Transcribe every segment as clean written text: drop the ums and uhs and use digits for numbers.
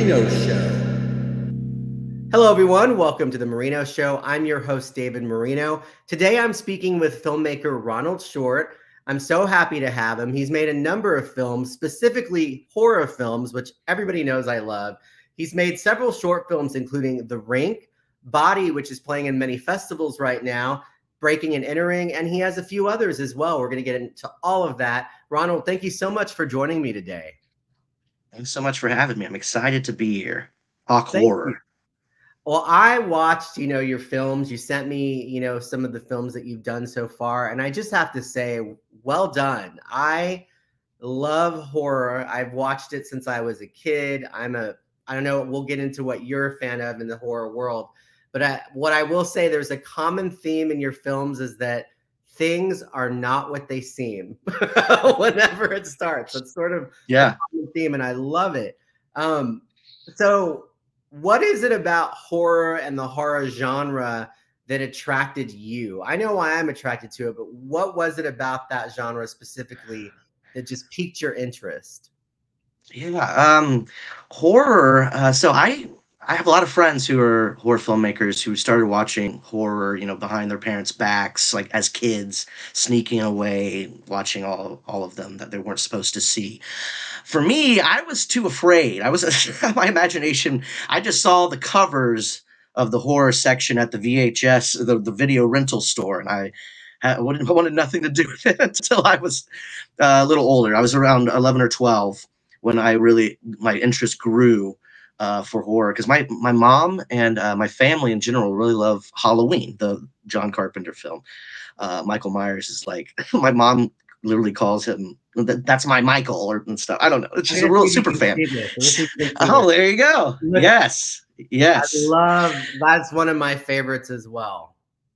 Marino Show. Hello, everyone. Welcome to The Marino Show. I'm your host, David Marino. Today, I'm speaking with filmmaker Ronald Short. I'm so happy to have him. He's made a number of films, specifically horror films, which everybody knows I love. He's made several short films, including The Rink, Body, which is playing in many festivals right now, Breaking and Entering, and he has a few others as well. We're going to get into all of that. Ronald, thank you so much for joining me today. Thanks so much for having me. I'm excited to be here. Talk Thank you. horror. Well, I watched, your films. You sent me, some of the films that you've done so far. And I just have to say, well done. I love horror. I've watched it since I was a kid. I don't know, we'll get into what you're a fan of in the horror world. But what I will say, there's a common theme in your films is that things are not what they seem whenever it starts. It's sort of a common theme, and I love it. So what is it about horror and the horror genre that attracted you? I know why I'm attracted to it, but what was it about that genre specifically that just piqued your interest? Horror. So I have a lot of friends who are horror filmmakers who started watching horror, behind their parents' backs, like as kids, sneaking away, watching all of them that they weren't supposed to see. For me, I was too afraid. I was my imagination. I just saw the covers of the horror section at the VHS, the video rental store, and I wanted nothing to do with it until I was a little older. I was around 11 or 12 when my interest grew for horror because my mom and my family in general really love Halloween, the John Carpenter film. Michael Myers is like my mom literally calls him that's my Michael or and stuff. I don't know. It's just a real super fan. Oh, there you go. Yes. Yes. That's one of my favorites as well.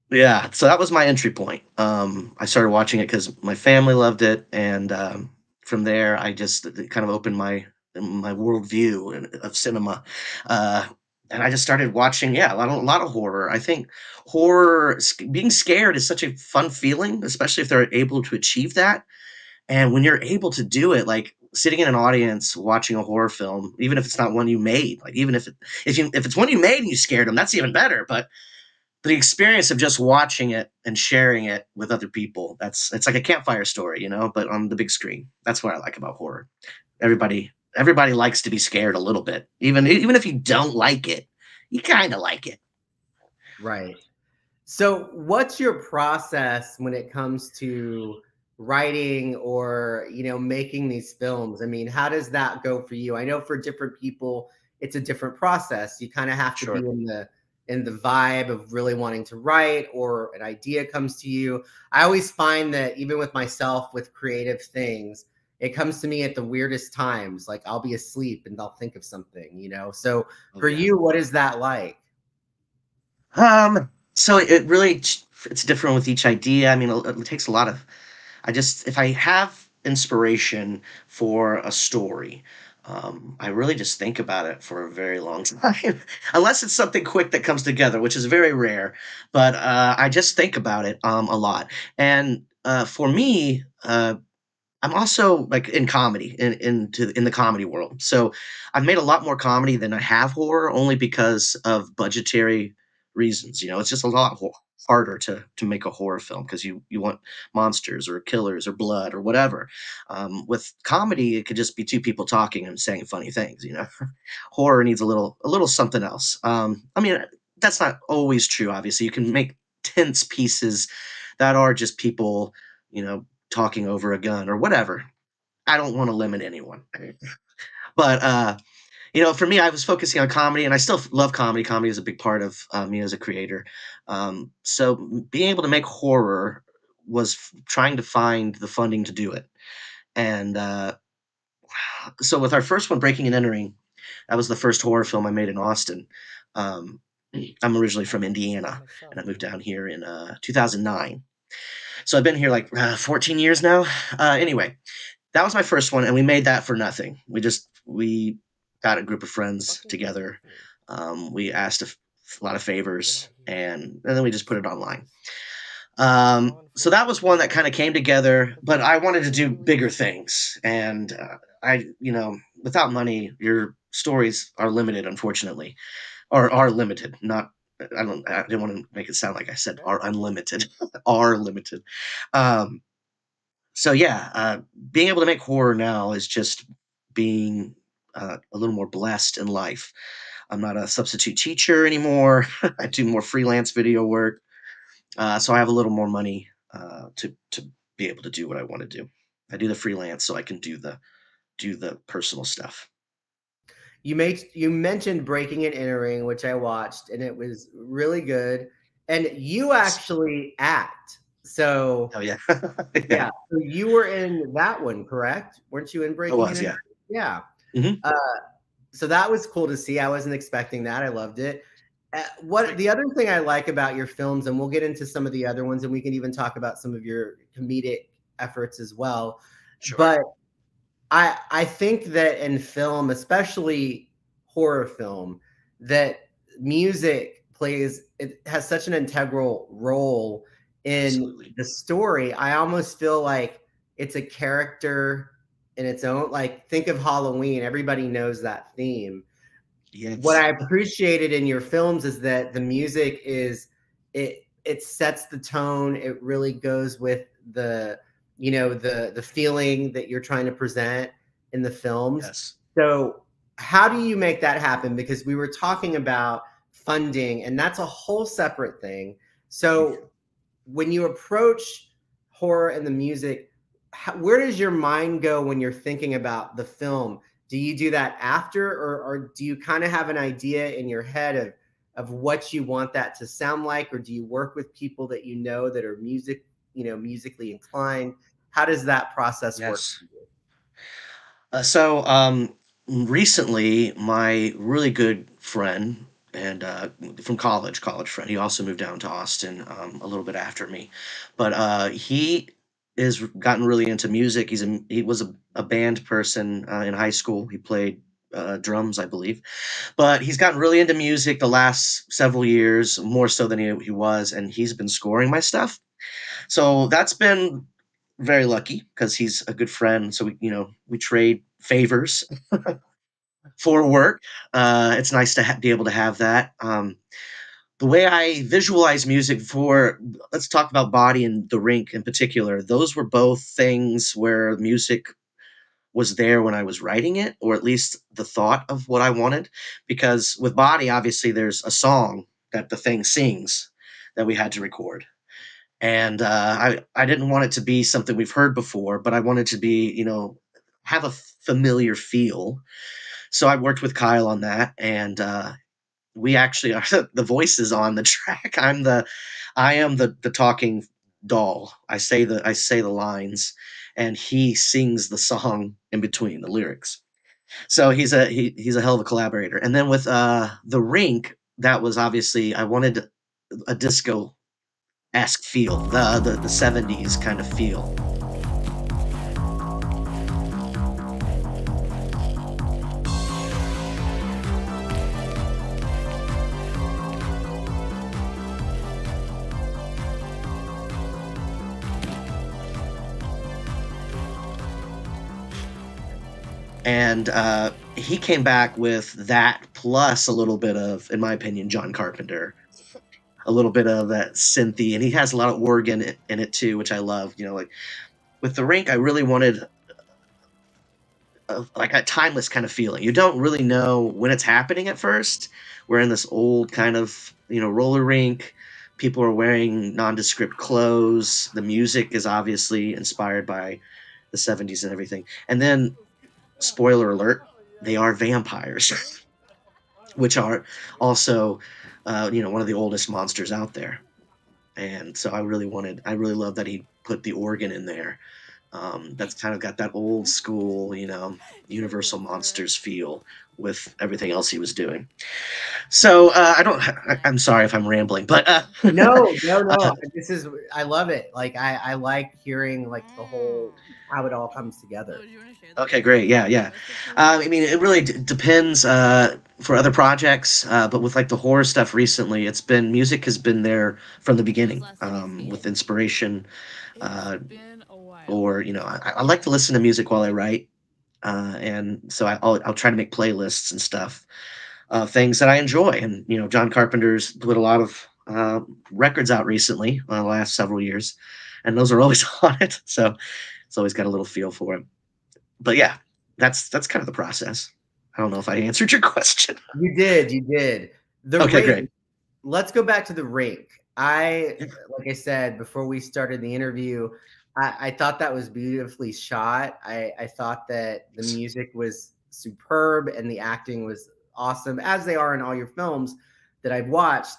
Yeah. So that was my entry point. I started watching it because my family loved it, and from there, I just it kind of opened my worldview of cinema. Uh, and I just started watching, yeah, a lot of horror. I think being scared is such a fun feeling, especially if they're able to achieve that. And when you're able to do it, like sitting in an audience watching a horror film, even if it's not one you made, like even if it's one you made and you scared them, that's even better. But the experience of just watching it and sharing it with other people, it's like a campfire story, but on the big screen. That's what I like about horror. Everybody likes to be scared a little bit. Even if you don't like it, you kind of like it. Right. So what's your process when it comes to writing or, making these films? I mean, how does that go for you? I know for different people, it's a different process. You kind of have to be Sure. in the vibe of really wanting to write, or an idea comes to you. I always find that even with myself with creative things, it comes to me at the weirdest times. Like I'll be asleep and I'll think of something. So Oh for yeah. you, what is that like? So it's different with each idea. I mean, it takes a lot of. If I have inspiration for a story, I really just think about it for a very long time, unless it's something quick that comes together, which is very rare. But I just think about it a lot. And for me, I'm also like in comedy in the comedy world. So I've made a lot more comedy than I have horror, only because of budgetary reasons. It's just a lot harder to make a horror film because you want monsters or killers or blood or whatever. With comedy, it could just be two people talking and saying funny things. Horror needs a little something else. I mean, that's not always true. Obviously, you can make tense pieces that are just people. Talking over a gun or whatever. I don't want to limit anyone. But for me, I was focusing on comedy, and I still love comedy. Comedy is a big part of me as a creator. So being able to make horror was trying to find the funding to do it. And so with our first one, Breaking and Entering, that was the first horror film I made in Austin. Um, I'm originally from Indiana, and I moved down here in 2009. So I've been here like 14 years now. Anyway, that was my first one, and we made that for nothing. We got a group of friends together. We asked a lot of favors, and then we just put it online. So that was one that kind of came together, but I wanted to do bigger things, and without money, you're stories are limited, unfortunately, or are limited. Not I didn't want to make it sound like I said are unlimited, are limited. Um, so yeah, being able to make horror now is just being a little more blessed in life. I'm not a substitute teacher anymore. I do more freelance video work, so I have a little more money to be able to do what I want to do. I do the freelance so I can do the personal stuff. You mentioned Breaking and Entering, which I watched, and it was really good. And you Yes. actually act. So Oh yeah, yeah, yeah. so you were in that one, correct? Weren't you in I Breaking and was, Entering? yeah. Yeah. Hmm. Uh, so that was cool to see. I wasn't expecting that. I loved it. What the other thing I like about your films, and we'll get into some of the other ones, and we can even talk about some of your comedic efforts as well. Sure. But I think that in film, especially horror film, that music plays it has such an integral role in Absolutely. the story. I almost feel like it's a character in its own. Like think of Halloween, everybody knows that theme. What Yes. I appreciated in your films is that the music is it sets the tone. It really goes with the the feeling that you're trying to present in the films. Yes. So how do you make that happen? Because we were talking about funding, and that's a whole separate thing. So when you approach horror and the music, where does your mind go when you're thinking about the film? Do you do that after, or do you kind of have an idea in your head of what you want that to sound like, or do you work with people that you know that are musically inclined? How does that process work Yes. for you? Recently, my really good friend and from college friend, he also moved down to Austin a little bit after me, but he is gotten really into music. He was a band person in high school. He played drums, I believe, but he's gotten really into music the last several years, more so than he was, and he's been scoring my stuff. So that's been very lucky because he's a good friend. So we trade favors for work. It's nice to be able to have that. The way I visualize music for, let's talk about Body and The Rink in particular. Those were both things where music was there when I was writing it, or at least the thought of what I wanted. Because with Body, obviously, there's a song that the thing sings that we had to record, and I didn't want it to be something we've heard before, but I wanted to be have a familiar feel. So I worked with Kyle on that, and we actually are the voices on the track. I am the talking doll. I say the lines, and he sings the song in between the lyrics. So he's a hell of a collaborator. And then with the Rink, that was obviously I wanted a disco esque feel, the 70s kind of feel. And he came back with that plus a little bit of, in my opinion, John Carpenter, a little bit of that synthy, and he has a lot of organ in it too, which I love. Like with the Rink, I really wanted like a timeless kind of feeling. You don't really know when it's happening at first. We're in this old kind of roller rink. People are wearing nondescript clothes. The music is obviously inspired by the 70s and everything. And then, spoiler alert, they are vampires, which are also, one of the oldest monsters out there. And so I really love that he put the organ in there. That's kind of got that old school, Universal Monsters feel with everything else he was doing. So I'm sorry if I'm rambling, but No, no, uh, no. This is I love it. Like I like hearing like the whole how it all comes together. okay, great, yeah, yeah. I mean, it really depends for other projects, but with like the horror stuff recently, it's been music has been there from the beginning with inspiration, uh, or I like to listen to music while I write. and so I'll try to make playlists and stuff of things that I enjoy. And John Carpenter's put a lot of records out recently, the last several years, and those are always on it. So it's always got a little feel for it. But yeah, that's kind of the process. I don't know if I answered your question. You did, you did. The Okay, rink. great. Let's go back to the rink. Yeah. Like I said before we started the interview, I thought that was beautifully shot. I thought that the music was superb and the acting was awesome, as they are in all your films that I've watched.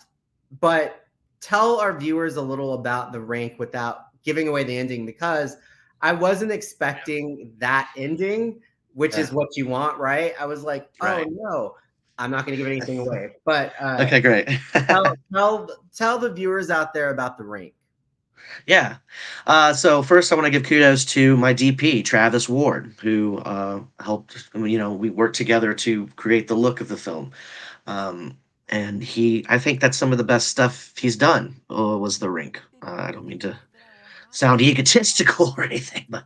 But tell our viewers a little about the rink without giving away the ending, because I wasn't expecting that ending, which Yeah. is what you want, right? I was like, oh Right. no, I'm not going to give anything away. But Okay, great. tell the viewers out there about the rink. Yeah. So first, I want to give kudos to my DP, Travis Ward, who helped. We worked together to create the look of the film, and I think that's some of the best stuff he's done. Was The Rink. I don't mean to sound egotistical or anything, but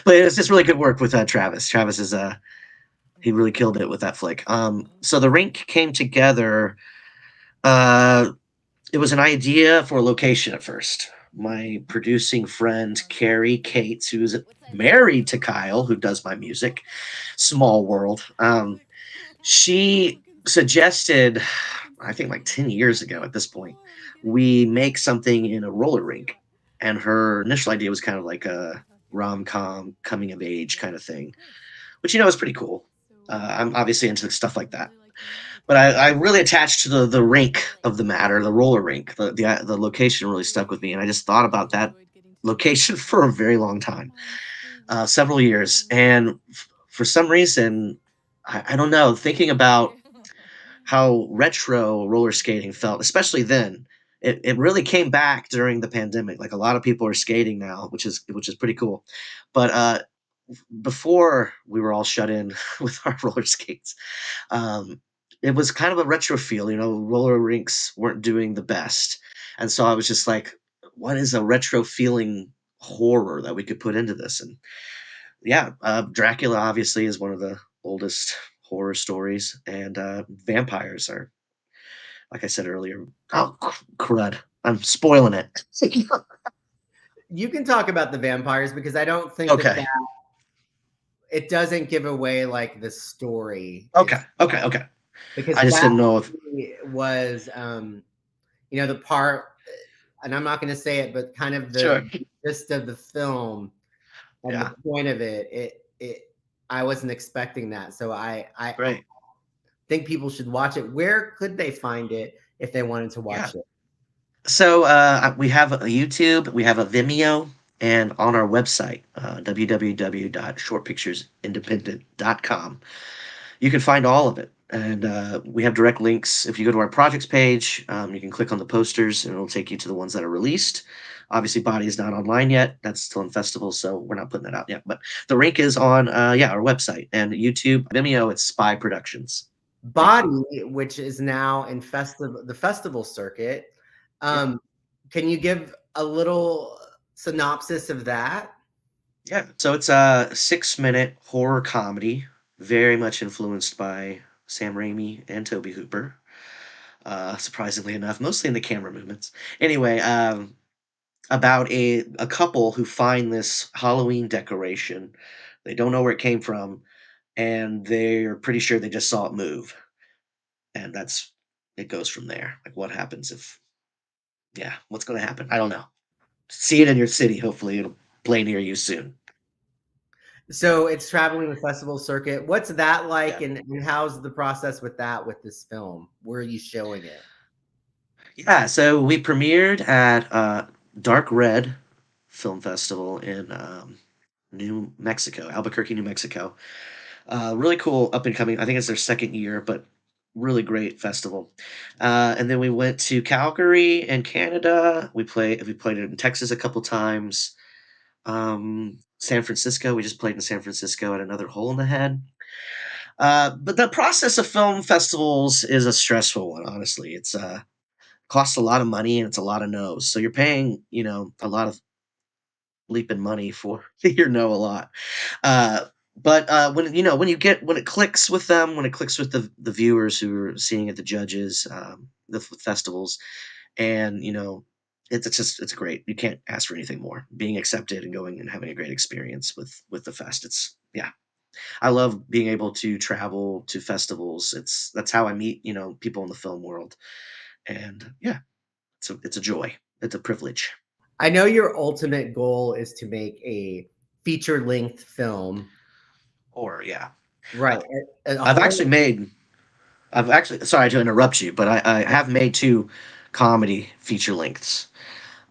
but it's just really good work with Travis. Travis is he really killed it with that flick. So The Rink came together. Uh, it was an idea for a location at first. My producing friend Carrie Cates, who's married to Kyle, who does my music, small world. She suggested, I think like 10 years ago at this point, we make something in a roller rink. And her initial idea was kind of like a rom com coming of age kind of thing, which is pretty cool. I'm obviously into stuff like that, but I really attached to the rink of the matter, the roller rink. The location really stuck with me, and I just thought about that location for a very long time, several years. And for some reason, I don't know, thinking about how retro roller skating felt, especially then. It really came back during the pandemic. Like a lot of people are skating now, which is pretty cool. But before we were all shut in with our roller skates, um, it was kind of a retro feel. Roller rinks weren't doing the best, and so I was just like, "What is a retro feeling horror that we could put into this?" And yeah, Dracula obviously is one of the oldest horror stories, and vampires are, like I said earlier. Oh, crud! I'm spoiling it. You can talk about the vampires because I don't think that Okay, it doesn't give away like the story. okay, It's okay, okay. because I just that didn't know if was the part, and I'm not going to say it, but kind of sure. the gist of the film and the Yeah, point of it I wasn't expecting that. So I right. think people should watch it. Where could they find it if they wanted to Yeah. watch it? So we have a YouTube, we have a Vimeo, and on our website, www.shortpicturesindependent.com, you can find all of it. And we have direct links. If you go to our projects page, you can click on the posters and it'll take you to the ones that are released. Obviously, Body is not online yet. That's still in festivals, so we're not putting that out yet. But the rink is on, our website and YouTube, Vimeo. It's Spy Productions. Thank you. Body, which is now in the festival circuit. Yeah. Can you give a little synopsis of that? Yeah. So it's a 6-minute horror comedy, very much influenced by Sam Raimi and Toby Hooper. Surprisingly enough, mostly in the camera movements. Anyway, about a couple who find this Halloween decoration. They don't know where it came from, and they're pretty sure they just saw it move. And it goes from there. Like what happens if yeah, what's gonna happen? I don't know. See it in your city. Hopefully it'll play near you soon. So it's traveling the festival circuit. What's that like, Yeah. and how's the process with that with this film? Where are you showing it? Yeah, so we premiered at Dark Red Film Festival in New Mexico, Albuquerque, New Mexico. Really cool, up and coming. I think it's their second year, but really great festival. And then we went to Calgary in Canada. We played it in Texas a couple times. San Francisco. We just played in San Francisco at another Hole in the Head. But the process of film festivals is a stressful one. Honestly, it's costs a lot of money and it's a lot of no's. So you're paying, a lot of bleeping money for your no a lot. Uh, But when when it clicks with them, when it clicks with the viewers who are seeing it, the judges, the festivals, and it's great. You can't ask for anything more. Being accepted and going and having a great experience with the fest. It's yeah. I love being able to travel to festivals. That's how I meet people in the film world, and yeah, it's a joy. It's a privilege. I know your ultimate goal is to make a feature length film, Or yeah, right? I, A I've actually whole made. I've actually sorry to interrupt you, but I have made two comedy feature lengths.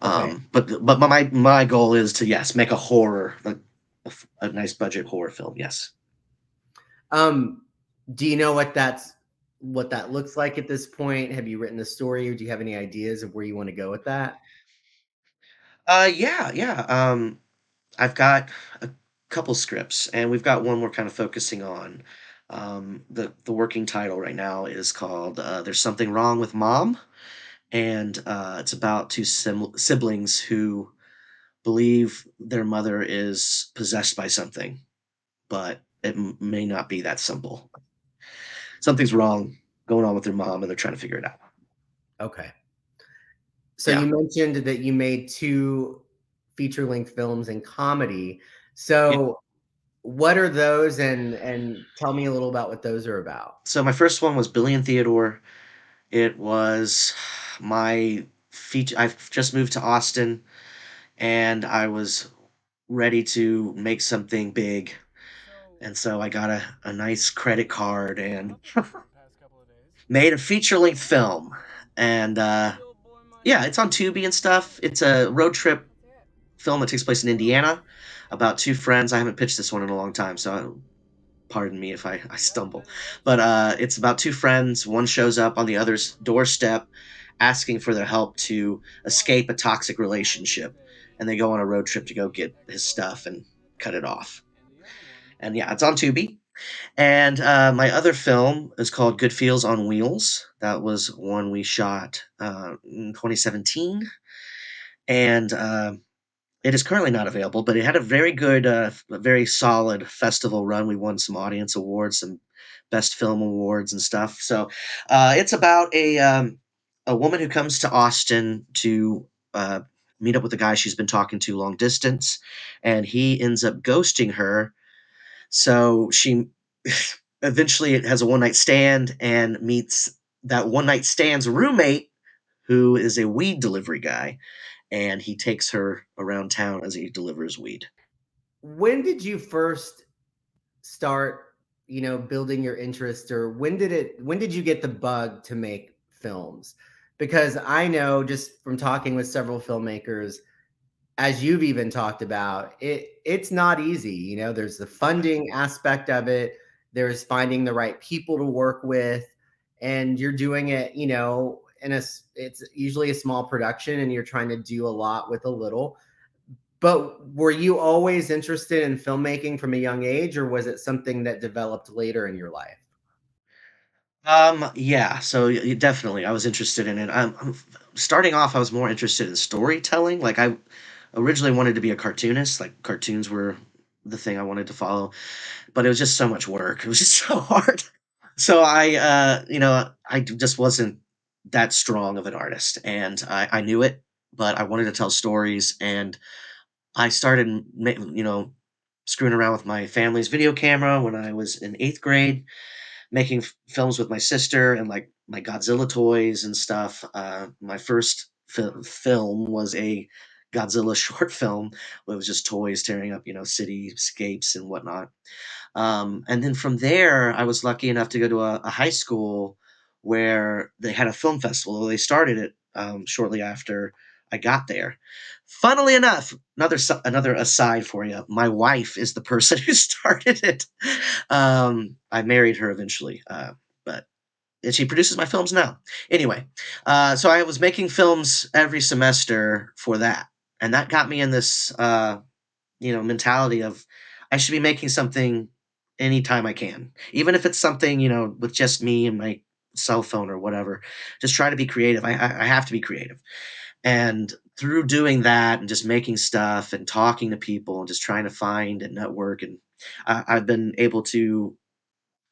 okay. But my goal is to yes make a horror a nice budget horror film. Yes. Um, do you know what that looks like at this point? Have you written the story, or do you have any ideas of where you want to go with that? Yeah, yeah. I've got a couple scripts, and we've got one we're kind of focusing on. The working title right now is called "There's Something Wrong with Mom," and it's about two siblings who believe their mother is possessed by something, but it may not be that simple. Something's wrong going on with their mom, and they're trying to figure it out. Okay. So Yeah. you mentioned that you made two feature length films in comedy. Yeah. So what are those, and tell me a little about what those are about. So my first one was Billy and Theodore. It was my feature. I've just moved to Austin, and I was ready to make something big. And so I got a nice credit card and made a feature length film. And yeah, it's on Tubi and stuff. It's a road trip film that takes place in Indiana about two friends. I haven't pitched this one in a long time, so pardon me if I stumble. But it's about two friends. One shows up on the other's doorstep asking for their help to escape a toxic relationship. And they go on a road trip to go get his stuff and cut it off. And yeah, it's on Tubi. And my other film is called Good Feels on Wheels. That was one we shot in 2017. And it is currently not available, but it had a very good, a very solid festival run. We won some audience awards, some best film awards and stuff. So it's about a woman who comes to Austin to uh, meet up with a guy she's been talking to long distance, and he ends up ghosting her. So she eventually has a one night stand and meets that one night stand's roommate, who is a weed delivery guy, and he takes her around town as he delivers weed. When did you first start, building your interest, or when did you get the bug to make films? Because I know just from talking with several filmmakers, as you've even talked about, it's not easy. There's the funding aspect of it, there's finding the right people to work with, and you're doing it, it's usually a small production and you're trying to do a lot with a little. But were you always interested in filmmaking from a young age, or was it something that developed later in your life? Yeah, so definitely, I was interested in it. Starting off, I was more interested in storytelling. Like I originally wanted to be a cartoonist. Like cartoons were the thing I wanted to follow, but it was just so much work. It was just so hard. So I just wasn't that strong of an artist, and I knew it, but I wanted to tell stories, and I started, screwing around with my family's video camera when I was in 8th grade, making films with my sister and like my Godzilla toys and stuff. My first film was a Godzilla short film. Where it was just toys tearing up, cityscapes and whatnot. And then from there, I was lucky enough to go to a high school where they had a film festival. They started it shortly after I got there. Funnily enough, another aside for you. My wife is the person who started it. I married her eventually, but and she produces my films now. Anyway, so I was making films every semester for that, and that got me in this mentality of I should be making something anytime I can, even if it's something with just me and my cell phone or whatever. Just try to be creative. I have to be creative, and through doing that and just making stuff and talking to people and just trying to find and network and I've been able to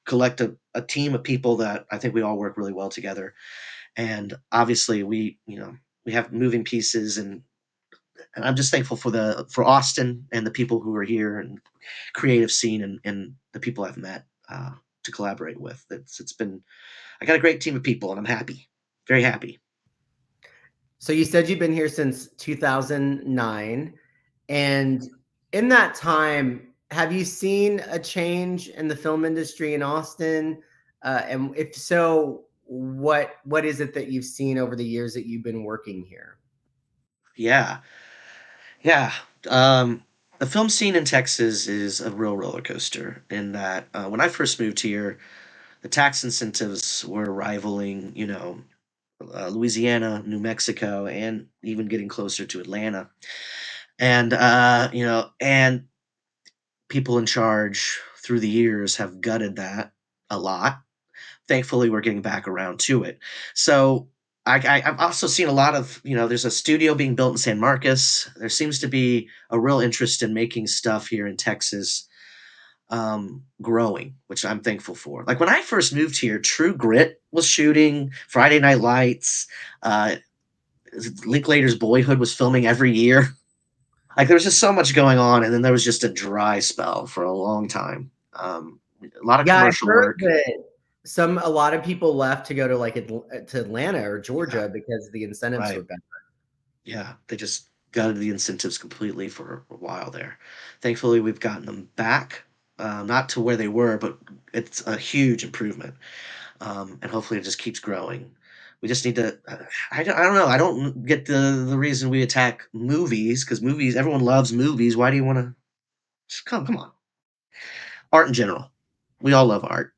collect a team of people that I think we all work really well together. And obviously, we have moving pieces, and I'm just thankful for Austin and the people who are here and creative scene and the people I've met to collaborate with. It's been I got a great team of people, and I'm happy, very happy. So you said you've been here since 2009, and in that time, have you seen a change in the film industry in Austin? And if so, what is it that you've seen over the years that you've been working here? Yeah, yeah. Um, the film scene in Texas is a real roller coaster. In that, when I first moved here, the tax incentives were rivaling, Louisiana, New Mexico, and even getting closer to Atlanta. And people in charge through the years have gutted that a lot. Thankfully, we're getting back around to it. So I've also seen a lot of, there's a studio being built in San Marcos. There seems to be a real interest in making stuff here in Texas growing, which I'm thankful for. Like when I first moved here, True Grit was shooting, Friday Night Lights, uh, Linklater's Boyhood was filming every year. Like there was just so much going on, and then there was just a dry spell for a long time. A lot of Yeah, I've commercial heard work. that a lot of people left to go to like to Atlanta or Yeah, Georgia because the incentives were right. better. Yeah, they just gutted the incentives completely for a while there. Thankfully, we've gotten them back, not to where they were, but it's a huge improvement, and hopefully it just keeps growing. We just need to. I don't know. I don't get the reason we attack movies because movies. Everyone loves movies. Why do you want to? Just come on. Art in general. We all love art.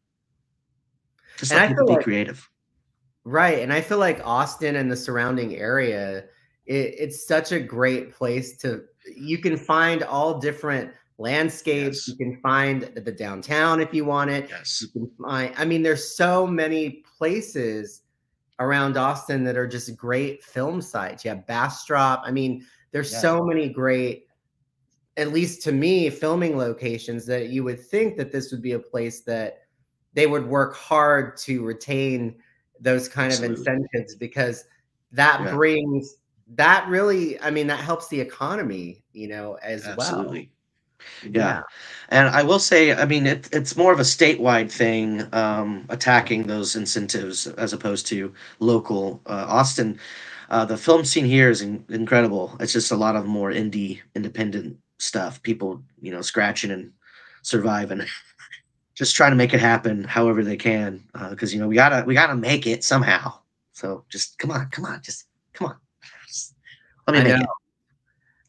Just And let I people feel be like creative. Right, and I feel like Austin and the surrounding area, it's such a great place to you can find all different landscapes, you Yes. can find the downtown if you want it, you Yes. can find I mean, there's so many places around Austin that are just great film sites. You have Bastrop, I mean, there's Yeah. so many great, at least to me, filming locations that you would think that this would be a place that they would work hard to retain those kind of Absolutely. incentives because that Yeah. brings that really, I mean, that helps the economy, as well. Absolutely. Yeah. Yeah. And I will say, I mean, it's more of a statewide thing, attacking those incentives as opposed to local. Austin, the film scene here is incredible. It's just a lot of more independent stuff. People, scratching and surviving, just trying to make it happen however they can. Because we gotta make it somehow. So just come on, just come on. Just let me I make know.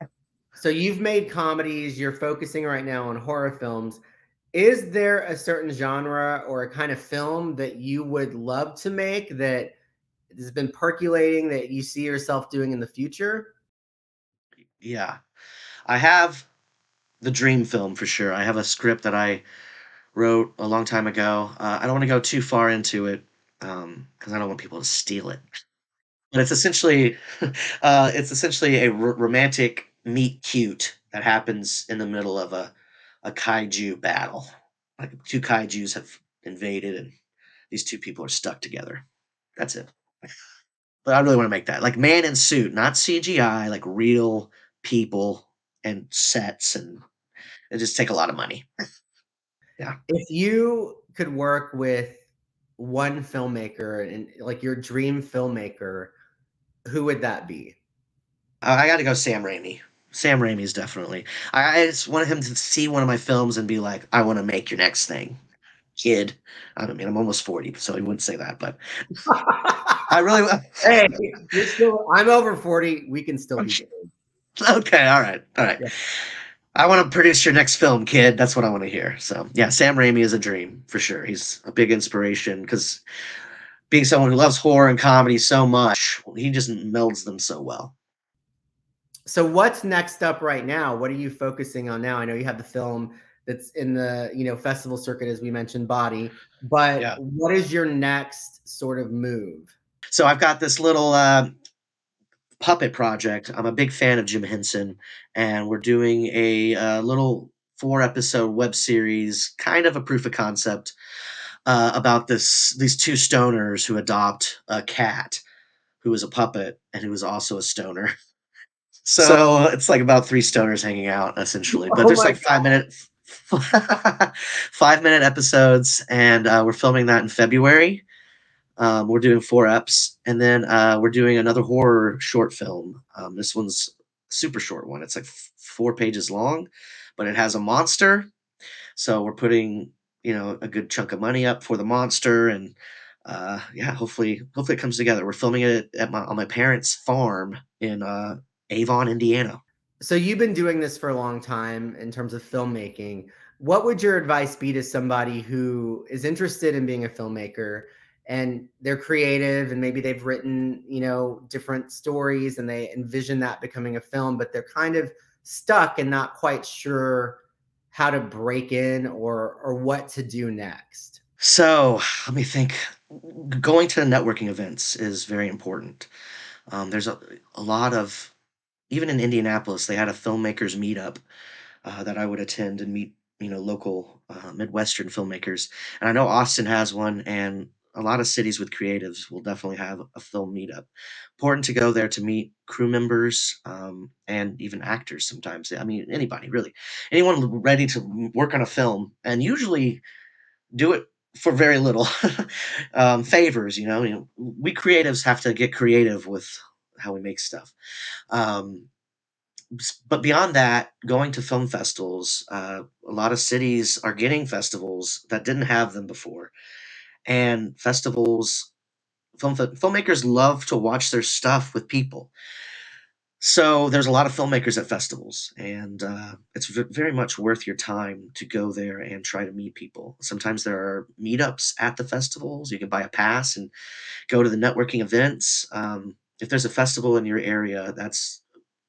it. So you've made comedies, you're focusing right now on horror films. Is there a certain genre or a kind of film that you would love to make that has been percolating that you see yourself doing in the future? Yeah, I have the dream film for sure. I have a script that I wrote a long time ago. I don't want to go too far into it because I don't want people to steal it. But it's essentially a romantic meet cute that happens in the middle of a kaiju battle. Like two kaiju's have invaded, and these two people are stuck together. That's it. But I really want to make that like man in suit, not CGI, like real people and sets, and it just take a lot of money. Yeah. If you could work with one filmmaker and like your dream filmmaker, who would that be? I gotta go Sam Raimi. Sam Raimi is definitely. I just wanted him to see one of my films and be like, "I want to make your next thing, kid." I don't mean I'm almost 40, so he wouldn't say that, but I really. Hey, I'm over 40, we can still be good. Okay, all right, all right. Yeah. I want to produce your next film, kid. That's what I want to hear. So yeah, Sam Raimi is a dream for sure. He's a big inspiration because being someone who loves horror and comedy so much, he just melds them so well. So what's next up right now? What are you focusing on now? I know you have the film that's in the, festival circuit, as we mentioned, Body, but Yeah. what is your next sort of move? So I've got this little puppet project. I'm a big fan of Jim Henson, and we're doing a little 4 episode web series, kind of a proof of concept about these two stoners who adopt a cat who is a puppet and who is also a stoner. So it's like about three stoners hanging out essentially, but Oh there's my like 5 minute 5 minute episodes, and we're filming that in February. We're doing 4 eps, and then we're doing another horror short film. This one's a super short one. It's like 4 pages long, but it has a monster. So we're putting a good chunk of money up for the monster, and yeah, hopefully it comes together. We're filming it on my parents' farm in Avon, Indiana. So you've been doing this for a long time in terms of filmmaking. What would your advice be to somebody who is interested in being a filmmaker and they're creative and maybe they've written, different stories and they envision that becoming a film, but they're kind of stuck and not quite sure how to break in or what to do next? So let me think. Going to networking events is very important. There's a lot of, even in Indianapolis, they had a filmmakers meetup that I would attend and meet, local Midwestern filmmakers. And I know Austin has one, and a lot of cities with creatives will definitely have a film meetup. Important to go there to meet crew members and even actors sometimes. I mean, anybody really, anyone ready to work on a film, and usually do it for very little favors. We creatives have to get creative with how we make stuff. Um, but beyond that, going to film festivals, a lot of cities are getting festivals that didn't have them before. And festivals, filmmakers love to watch their stuff with people. So there's a lot of filmmakers at festivals, and it's very much worth your time to go there and try to meet people. Sometimes there are meetups at the festivals. You can buy a pass and go to the networking events. If there's a festival in your area, that's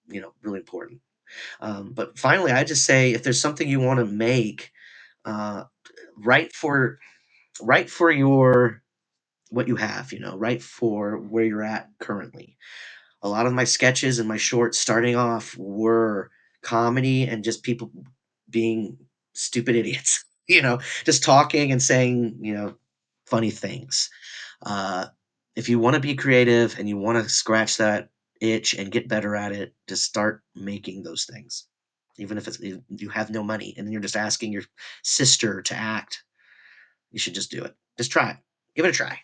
really important. But finally, I just say if there's something you want to make, uh, write for write for your what you have. Write for where you're at currently. A lot of my sketches and my shorts starting off were comedy and just people being stupid idiots. Just talking and saying funny things. Uh, if you want to be creative and you want to scratch that itch and get better at it, just start making those things. Even if you have no money and you're just asking your sister to act, you should just do it. Just try it. Give it a try.